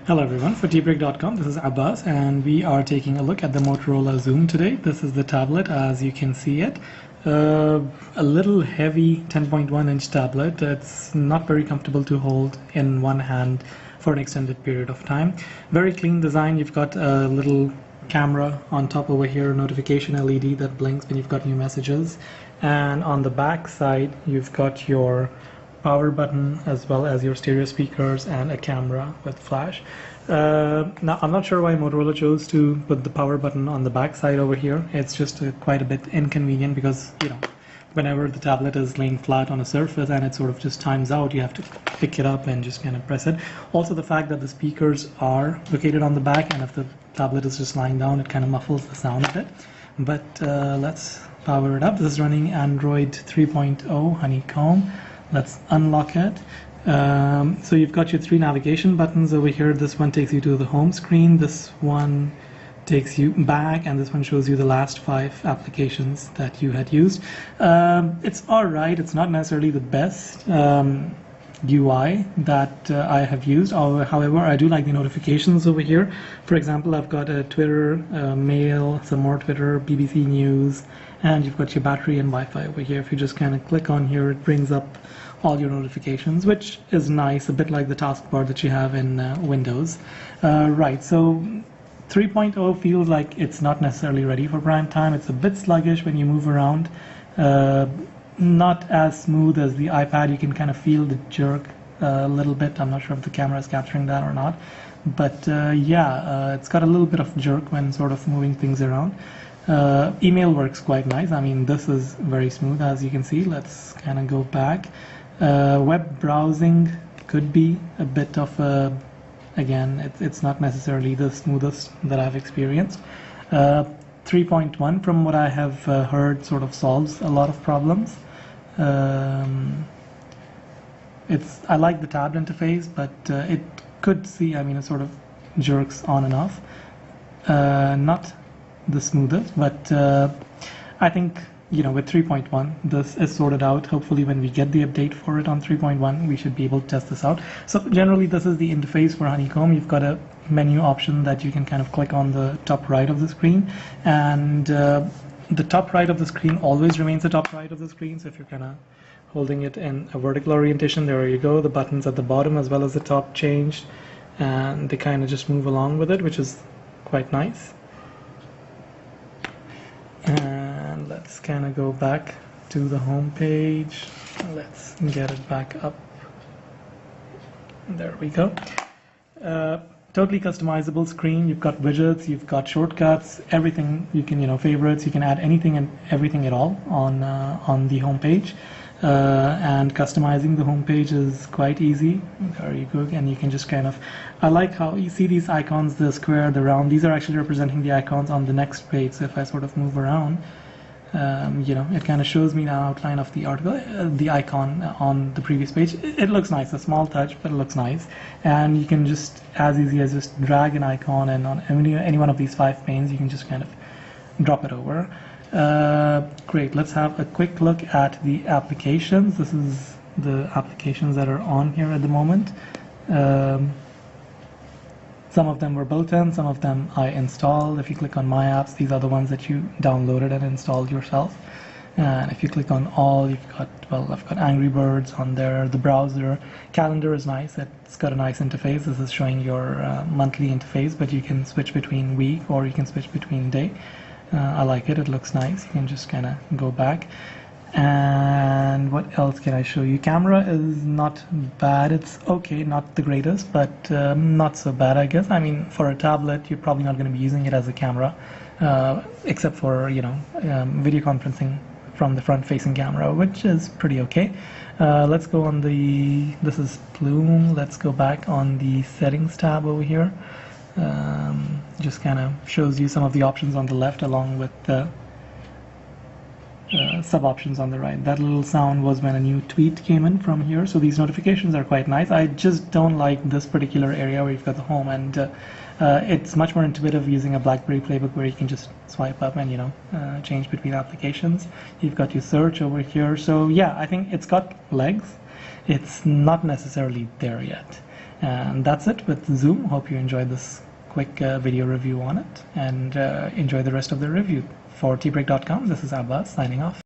Hello everyone, for tbreak.com, this is Abbas and we are taking a look at the Motorola Xoom today. This is the tablet as you can see it. A little heavy 10.1-inch tablet. It's not very comfortable to hold in one hand for an extended period of time. Very clean design. You've got a little camera on top over here, notification LED that blinks when you've got new messages. And on the back side, you've got your power button as well as your stereo speakers and a camera with flash. Now I'm not sure why Motorola chose to put the power button on the back side over here. It's just quite a bit inconvenient because, you know, whenever the tablet is laying flat on a surface and it sort of just times out, you have to pick it up and just kind of press it. Also the fact that the speakers are located on the back, and if the tablet is just lying down, it kind of muffles the sound a bit. But let's power it up. This is running Android 3.0 Honeycomb. Let's unlock it. So you've got your three navigation buttons over here. This one takes you to the home screen, this one takes you back, and this one shows you the last 5 applications that you had used. It's alright, it's not necessarily the best UI that I have used. However, I do like the notifications over here. For example, I've got a Twitter, mail, some more Twitter, BBC News, and you've got your battery and Wi-Fi over here. If you just kind of click on here, it brings up all your notifications, which is nice, a bit like the taskbar that you have in Windows. Right, so 3.0 feels like it's not necessarily ready for prime time. It's a bit sluggish when you move around. Not as smooth as the iPad. You can kind of feel the jerk a little bit. I'm not sure if the camera is capturing that or not. But yeah, it's got a little bit of jerk when sort of moving things around. Email works quite nice. I mean, this is very smooth as you can see. Let's kind of go back. Web browsing could be a bit of a, again, it's not necessarily the smoothest that I've experienced. 3.1, from what I have heard, sort of solves a lot of problems. I like the tab interface, but it could see, I mean, it sort of jerks on and off. Not the smoothest, but I think, you know, with 3.1 this is sorted out. Hopefully when we get the update for it on 3.1 we should be able to test this out. So generally this is the interface for Honeycomb. You've got a menu option that you can kind of click on the top right of the screen, and the top right of the screen always remains the top right of the screen. So if you're kind of holding it in a vertical orientation, there you go. The buttons at the bottom as well as the top changed, and they kind of just move along with it, which is quite nice. And let's kind of go back to the home page. Let's get it back up. There we go. Totally customizable screen. You've got widgets, you've got shortcuts, everything. You can, you know, favorites. You can add anything and everything at all on the home page. And customizing the home page is quite easy. There you go, and you can just kind of, I like how you see these icons, the square, the round. These are actually representing the icons on the next page. So if I sort of move around, you know, it kind of shows me an outline of the article, the icon on the previous page. It looks nice, a small touch, but it looks nice. And you can just, as easy as just drag an icon, and on any one of these 5 panes, you can just kind of drop it over. Great, let's have a quick look at the applications. This is the applications that are on here at the moment. Some of them were built in, some of them I installed. If you click on My Apps, these are the ones that you downloaded and installed yourself. And if you click on All, you've got, well, I've got Angry Birds on there. The browser calendar is nice. It's got a nice interface. This is showing your monthly interface, but you can switch between week or you can switch between day. I like it. It looks nice. You can just kind of go back. And what else can I show you? Camera is not bad. It's okay, not the greatest, but not so bad, I guess. I mean, for a tablet, you're probably not going to be using it as a camera, except for, you know, video conferencing from the front-facing camera, which is pretty okay. Let's go on the, this is Plume. Let's go back on the settings tab over here. Just kind of shows you some of the options on the left along with the sub options on the right. That little sound was when a new tweet came in from here. So these notifications are quite nice. I just don't like this particular area where you've got the home, and it's much more intuitive using a BlackBerry playbook where you can just swipe up and, you know, change between applications. You've got your search over here. So yeah, I think it's got legs. It's not necessarily there yet. And that's it with Xoom. Hope you enjoyed this quick video review on it, and enjoy the rest of the review. For tbreak.com, this is Abbas signing off.